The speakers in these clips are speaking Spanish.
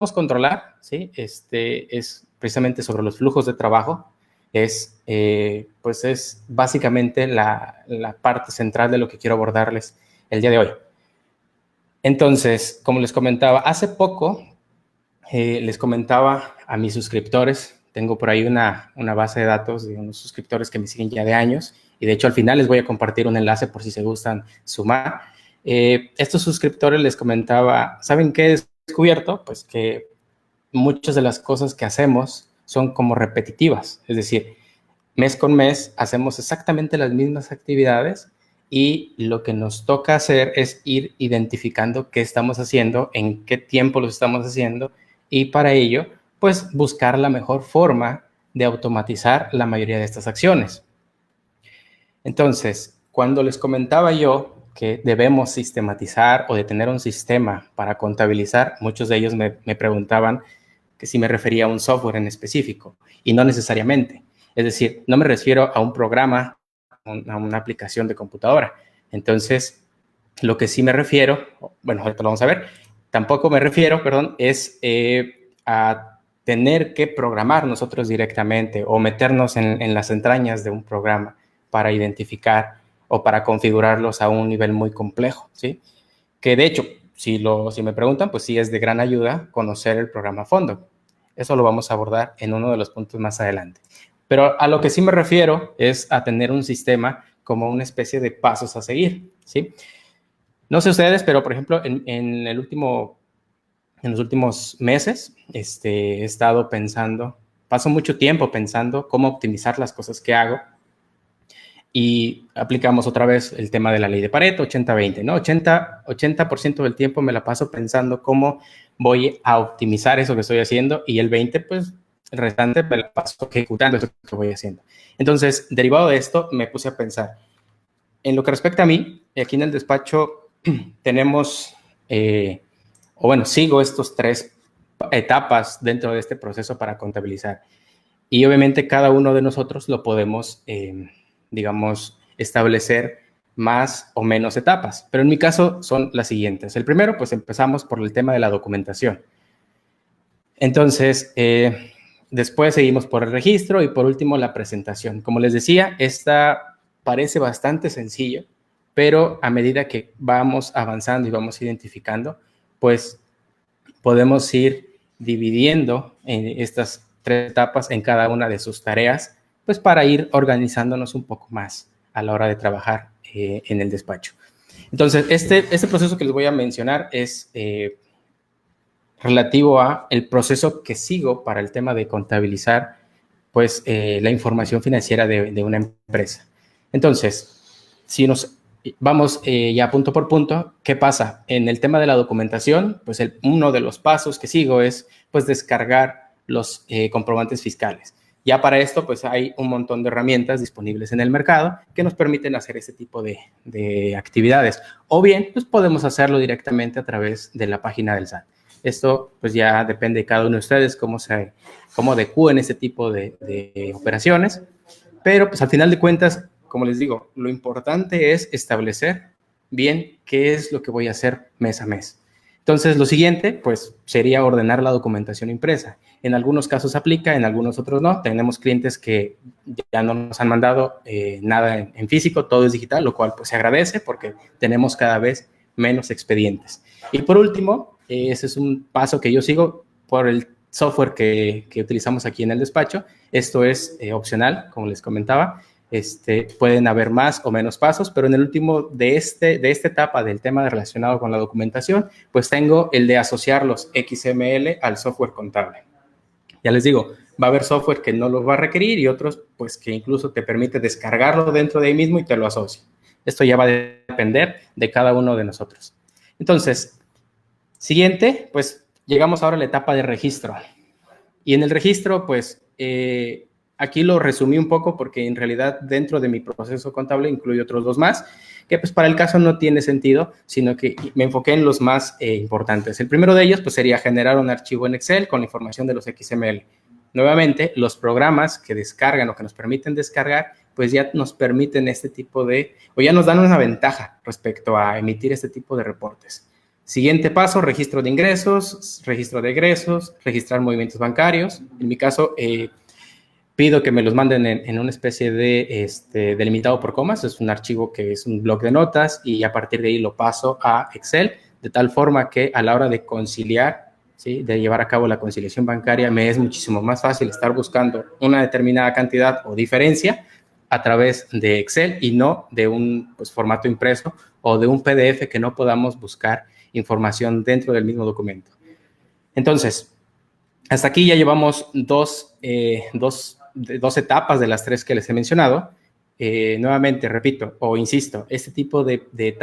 controlar, ¿sí? Es precisamente sobre los flujos de trabajo. Pues es básicamente la parte central de lo que quiero abordarles el día de hoy. Entonces, como les comentaba, hace poco les comentaba a mis suscriptores, tengo por ahí una base de datos de unos suscriptores que me siguen ya de años, y de hecho al final les voy a compartir un enlace por si se gustan sumar. Estos suscriptores les comentaba, ¿saben qué he descubierto? Pues que muchas de las cosas que hacemos son como repetitivas, es decir, mes con mes hacemos exactamente las mismas actividades y lo que nos toca hacer es ir identificando qué estamos haciendo, en qué tiempo lo estamos haciendo, y para ello, pues buscar la mejor forma de automatizar la mayoría de estas acciones. Entonces, cuando les comentaba yo que debemos sistematizar o de tener un sistema para contabilizar, muchos de ellos me preguntaban que si me refería a un software en específico, y no necesariamente. Es decir, no me refiero a un programa, a una aplicación de computadora. Entonces, lo que sí me refiero, bueno, ahorita lo vamos a ver, tampoco me refiero, perdón, es a tener que programar nosotros directamente o meternos en las entrañas de un programa para identificar o para configurarlos a un nivel muy complejo, ¿sí? Que de hecho, si me preguntan, pues sí es de gran ayuda conocer el programa a fondo. Eso lo vamos a abordar en uno de los puntos más adelante. Pero a lo que sí me refiero es a tener un sistema como una especie de pasos a seguir, ¿sí? No sé ustedes, pero por ejemplo, en los últimos meses, he estado pensando, paso mucho tiempo pensando cómo optimizar las cosas que hago, y aplicamos otra vez el tema de la ley de Pareto, 80-20, ¿no? 80% del tiempo me la paso pensando cómo voy a optimizar eso que estoy haciendo, y el 20, pues, el restante me la paso ejecutando eso que voy haciendo. Entonces, derivado de esto, me puse a pensar, en lo que respecta a mí, aquí en el despacho tenemos, o bueno, sigo estos 3 etapas dentro de este proceso para contabilizar. Y obviamente cada uno de nosotros lo podemos, digamos, establecer más o menos etapas. Pero en mi caso son las siguientes. El primero, pues empezamos por el tema de la documentación. Entonces, después seguimos por el registro y por último la presentación. Como les decía, esta parece bastante sencillo, pero a medida que vamos avanzando y vamos identificando, pues podemos ir dividiendo en estas 3 etapas en cada una de sus tareas, pues para ir organizándonos un poco más a la hora de trabajar en el despacho. Entonces, este proceso que les voy a mencionar es relativo a el proceso que sigo para el tema de contabilizar, pues, la información financiera de una empresa. Entonces, si nos vamos ya punto por punto, ¿qué pasa? En el tema de la documentación, pues uno de los pasos que sigo es, pues, descargar los comprobantes fiscales. Ya para esto, pues hay un montón de herramientas disponibles en el mercado que nos permiten hacer ese tipo de actividades. O bien, pues podemos hacerlo directamente a través de la página del SAT. Esto, pues ya depende de cada uno de ustedes cómo adecúen este tipo de operaciones. Pero, pues al final de cuentas, como les digo, lo importante es establecer bien qué es lo que voy a hacer mes a mes. Entonces, lo siguiente, pues, sería ordenar la documentación impresa. En algunos casos aplica, en algunos otros no. Tenemos clientes que ya no nos han mandado nada en físico, todo es digital, lo cual, pues, se agradece porque tenemos cada vez menos expedientes. Y por último, ese es un paso que yo sigo por el software que utilizamos aquí en el despacho. Esto es opcional, como les comentaba. Pueden haber más o menos pasos, pero en el último de esta etapa del tema relacionado con la documentación, pues tengo el de asociar los XML al software contable. Ya les digo, va a haber software que no lo va a requerir y otros, pues, que incluso te permite descargarlo dentro de ahí mismo y te lo asocia. Esto ya va a depender de cada uno de nosotros. Entonces, siguiente, pues llegamos ahora a la etapa de registro. Y en el registro, pues, aquí lo resumí un poco porque en realidad dentro de mi proceso contable incluye otros 2 más, que pues para el caso no tiene sentido, sino que me enfoqué en los más importantes. El primero de ellos, pues, sería generar un archivo en Excel con la información de los XML. Nuevamente, los programas que descargan o que nos permiten descargar, pues ya nos permiten o ya nos dan una ventaja respecto a emitir este tipo de reportes. Siguiente paso, registro de ingresos, registro de egresos, registrar movimientos bancarios. En mi caso, pido que me los manden en una especie de delimitado por comas. Es un archivo que es un bloc de notas y a partir de ahí lo paso a Excel, de tal forma que a la hora de conciliar, ¿sí?, de llevar a cabo la conciliación bancaria, me es muchísimo más fácil estar buscando una determinada cantidad o diferencia a través de Excel y no de un formato impreso o de un PDF que no podamos buscar información dentro del mismo documento. Entonces, hasta aquí ya llevamos dos etapas de las 3 que les he mencionado. Nuevamente, repito o insisto, este tipo de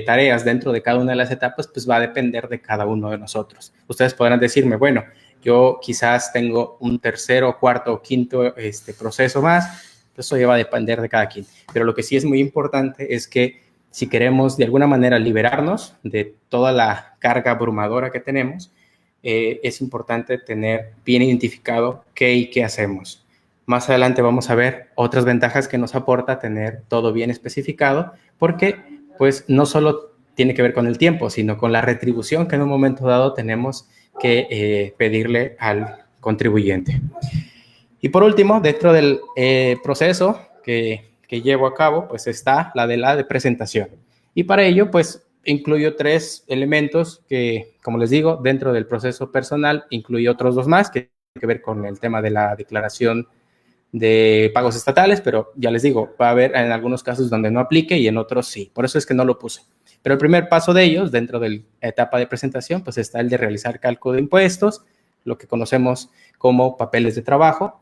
tareas dentro de cada una de las etapas, pues va a depender de cada uno de nosotros. Ustedes podrán decirme, bueno, yo quizás tengo un tercero, cuarto o quinto proceso más. Eso ya va a depender de cada quien. Pero lo que sí es muy importante es que si queremos de alguna manera liberarnos de toda la carga abrumadora que tenemos, es importante tener bien identificado qué y qué hacemos. Más adelante vamos a ver otras ventajas que nos aporta tener todo bien especificado, porque pues no solo tiene que ver con el tiempo, sino con la retribución que en un momento dado tenemos que pedirle al contribuyente. Y por último, dentro del proceso que llevo a cabo, pues está la de presentación. Y para ello, pues incluyo 3 elementos que, como les digo, dentro del proceso personal, incluyo otros 2 más que tienen que ver con el tema de la declaración de pagos estatales, pero ya les digo, va a haber en algunos casos donde no aplique y en otros sí. Por eso es que no lo puse. Pero el primer paso de ellos, dentro de la etapa de presentación, pues está el de realizar cálculo de impuestos, lo que conocemos como papeles de trabajo,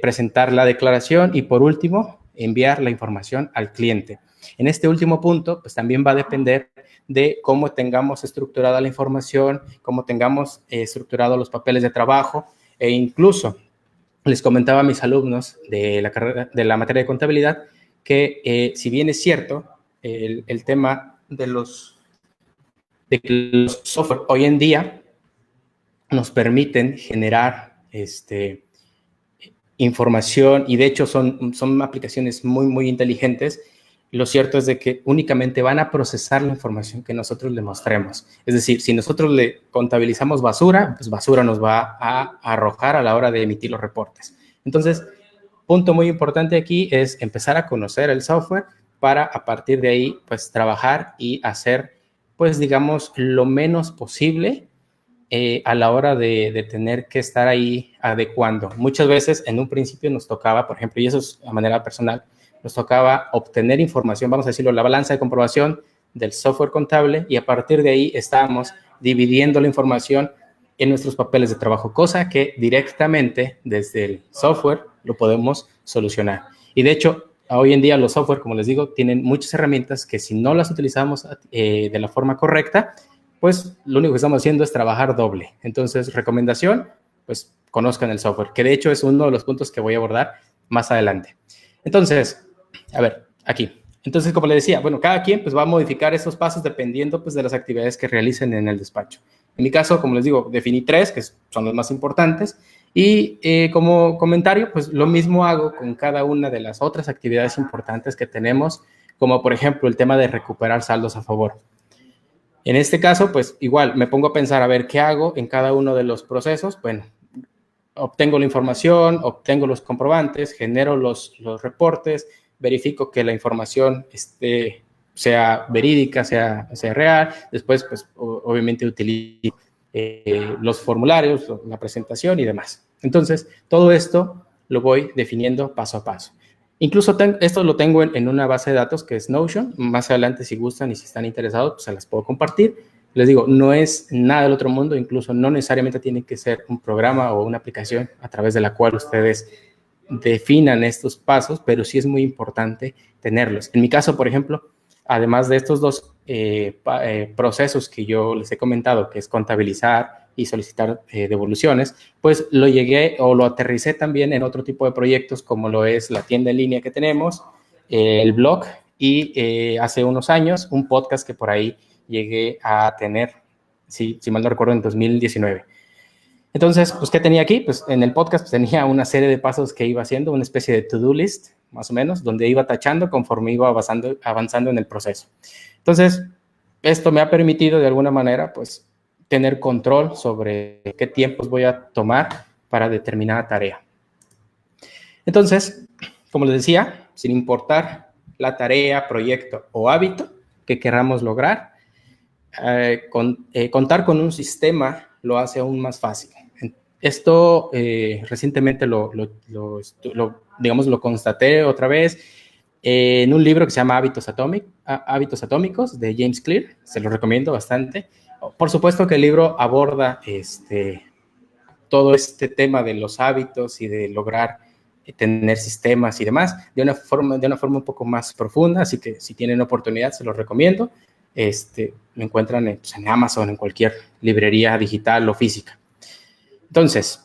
presentar la declaración y, por último, enviar la información al cliente. En este último punto, pues también va a depender de cómo tengamos estructurada la información, cómo tengamos estructurados los papeles de trabajo e incluso les comentaba a mis alumnos de la carrera, de la materia de contabilidad, que si bien es cierto, el tema de los software hoy en día nos permiten generar información y de hecho son aplicaciones muy, muy inteligentes. Lo cierto es de que únicamente van a procesar la información que nosotros le mostremos. Es decir, si nosotros le contabilizamos basura, pues basura nos va a arrojar a la hora de emitir los reportes. Entonces, punto muy importante aquí es empezar a conocer el software para a partir de ahí, pues trabajar y hacer, pues digamos, lo menos posible a la hora de tener que estar ahí adecuando. Muchas veces en un principio nos tocaba, por ejemplo, y eso es a manera personal, nos tocaba obtener información, vamos a decirlo, la balanza de comprobación del software contable y a partir de ahí estábamos dividiendo la información en nuestros papeles de trabajo, cosa que directamente desde el software lo podemos solucionar. Y de hecho, hoy en día los software, como les digo, tienen muchas herramientas que si no las utilizamos de la forma correcta, pues lo único que estamos haciendo es trabajar doble. Entonces, recomendación, pues conozcan el software, que de hecho es uno de los puntos que voy a abordar más adelante. Entonces, a ver, aquí. Entonces, como le decía, bueno, cada quien pues va a modificar estos pasos dependiendo pues de las actividades que realicen en el despacho. En mi caso, como les digo, definí 3, que son los más importantes, y como comentario, pues lo mismo hago con cada una de las otras actividades importantes que tenemos, como por ejemplo el tema de recuperar saldos a favor. En este caso, pues igual me pongo a pensar a ver qué hago en cada uno de los procesos. Bueno, obtengo la información, obtengo los comprobantes, genero los reportes, verifico que la información sea verídica, sea real. Después, pues obviamente utilizo los formularios, la presentación y demás. Entonces, todo esto lo voy definiendo paso a paso. Incluso esto lo tengo en una base de datos que es Notion. Más adelante, si gustan y si están interesados, pues se las puedo compartir. Les digo, no es nada del otro mundo, incluso no necesariamente tiene que ser un programa o una aplicación a través de la cual ustedes definan estos pasos, pero sí es muy importante tenerlos. En mi caso, por ejemplo, además de estos 2 procesos que yo les he comentado, que es contabilizar y solicitar devoluciones, pues lo llegué o lo aterricé también en otro tipo de proyectos como lo es la tienda en línea que tenemos, el blog y hace unos años un podcast que por ahí llegué a tener, si mal no recuerdo, en 2019. Entonces, pues, ¿qué tenía aquí? Pues en el podcast pues, tenía una serie de pasos que iba haciendo, una especie de to-do list, más o menos, donde iba tachando conforme iba avanzando en el proceso. Entonces, esto me ha permitido de alguna manera, pues, tener control sobre qué tiempos voy a tomar para determinada tarea. Entonces, como les decía, sin importar la tarea, proyecto o hábito que queramos lograr, contar con un sistema lo hace aún más fácil. Esto recientemente digamos, lo constaté otra vez en un libro que se llama Hábitos Atómicos de James Clear. Se lo recomiendo bastante. Por supuesto que el libro aborda todo este tema de los hábitos y de lograr tener sistemas y demás de una forma un poco más profunda, así que si tienen oportunidad se los recomiendo. Lo encuentran en Amazon, en cualquier librería digital o física. Entonces,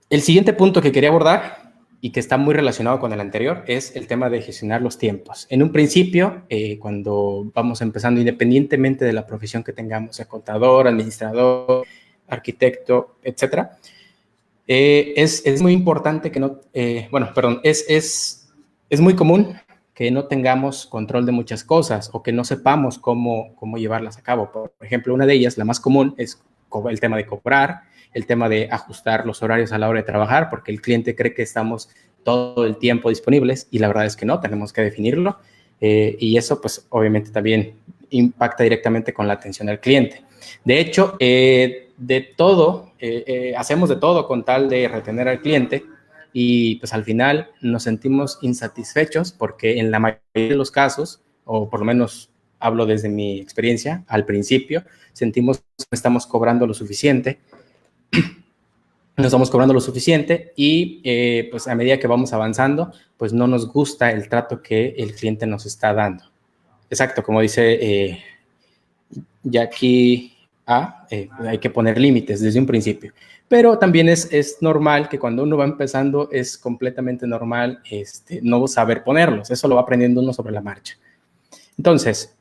el siguiente punto que quería abordar y que está muy relacionado con el anterior es el tema de gestionar los tiempos. En un principio, cuando vamos empezando, independientemente de la profesión que tengamos, sea contador, administrador, arquitecto, etcétera, es muy importante que no, es muy común que no tengamos control de muchas cosas o que no sepamos cómo llevarlas a cabo. Por ejemplo, una de ellas, la más común, es el tema de cobrar, el tema de ajustar los horarios a la hora de trabajar, porque el cliente cree que estamos todo el tiempo disponibles y la verdad es que no, tenemos que definirlo. Y eso, pues, obviamente también impacta directamente con la atención al cliente. De hecho, hacemos de todo con tal de retener al cliente y pues al final nos sentimos insatisfechos porque en la mayoría de los casos, o por lo menos hablo desde mi experiencia, al principio sentimos que no estamos cobrando lo suficiente, y pues a medida que vamos avanzando, pues no nos gusta el trato que el cliente nos está dando. Exacto, como dice Jackie hay que poner límites desde un principio. Pero también es normal que cuando uno va empezando es completamente normal no saber ponerlos. Eso lo va aprendiendo uno sobre la marcha. Entonces,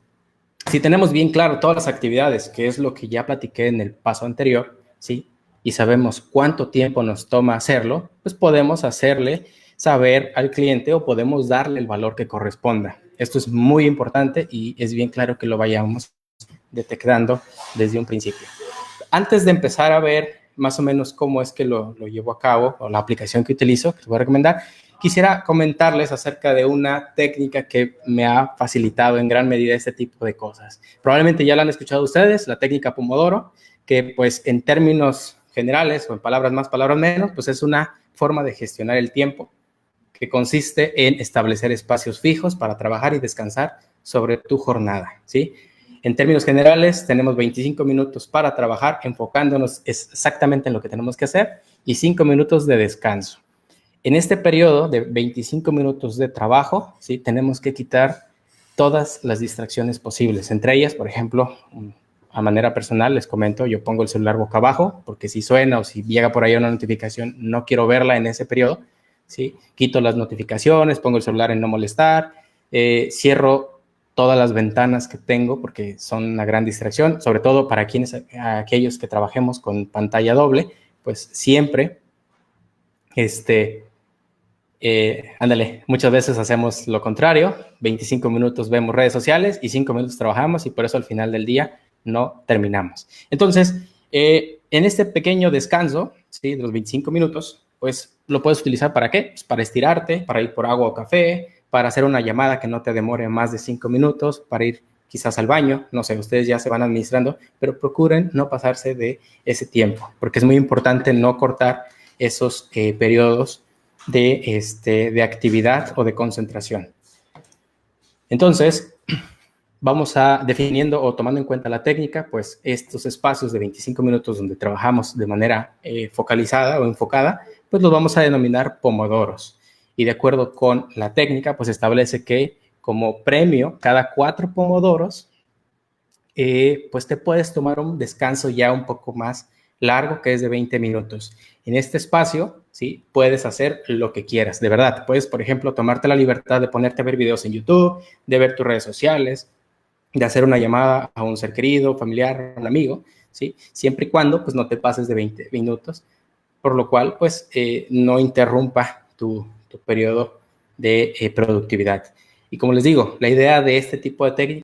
si tenemos bien claro todas las actividades, que es lo que ya platiqué en el paso anterior, ¿sí? Y sabemos cuánto tiempo nos toma hacerlo, pues podemos hacerle saber al cliente o podemos darle el valor que corresponda. Esto es muy importante y es bien claro que lo vayamos detectando desde un principio. Antes de empezar a ver más o menos cómo es que lo llevo a cabo o la aplicación que utilizo, que les voy a recomendar, quisiera comentarles acerca de una técnica que me ha facilitado en gran medida este tipo de cosas. Probablemente ya la han escuchado ustedes, la técnica Pomodoro, que pues en términos generales o en palabras más, palabras menos, pues es una forma de gestionar el tiempo que consiste en establecer espacios fijos para trabajar y descansar sobre tu jornada, ¿sí? En términos generales, tenemos 25 minutos para trabajar, enfocándonos exactamente en lo que tenemos que hacer, y 5 minutos de descanso. En este periodo de 25 minutos de trabajo, ¿sí? Tenemos que quitar todas las distracciones posibles. Entre ellas, por ejemplo, a manera personal, les comento, yo pongo el celular boca abajo, porque si suena o si llega por ahí una notificación, no quiero verla en ese periodo, ¿sí? Quito las notificaciones, pongo el celular en no molestar, cierro todas las ventanas que tengo porque son una gran distracción, sobre todo para aquellos que trabajemos con pantalla doble, pues siempre, ándale, muchas veces hacemos lo contrario, 25 minutos vemos redes sociales y 5 minutos trabajamos y por eso al final del día no terminamos. Entonces, en este pequeño descanso, ¿sí? De los 25 minutos, pues lo puedes utilizar ¿para qué? Pues para estirarte, para ir por agua o café, para hacer una llamada que no te demore más de 5 minutos, para ir quizás al baño, no sé, ustedes ya se van administrando, pero procuren no pasarse de ese tiempo, porque es muy importante no cortar esos periodos de actividad o de concentración. Entonces, vamos a definiendo o tomando en cuenta la técnica, pues estos espacios de 25 minutos donde trabajamos de manera focalizada o enfocada, pues los vamos a denominar pomodoros. Y de acuerdo con la técnica, pues establece que como premio, cada 4 pomodoros, pues te puedes tomar un descanso ya un poco más largo, que es de 20 minutos. En este espacio, ¿sí? Puedes hacer lo que quieras, de verdad. Puedes, por ejemplo, tomarte la libertad de ponerte a ver videos en YouTube, de ver tus redes sociales, de hacer una llamada a un ser querido, familiar, un amigo, ¿sí? Siempre y cuando, pues, no te pases de 20 minutos, por lo cual, pues, no interrumpa tu periodo de productividad. Y como les digo, la idea de este tipo de técnicas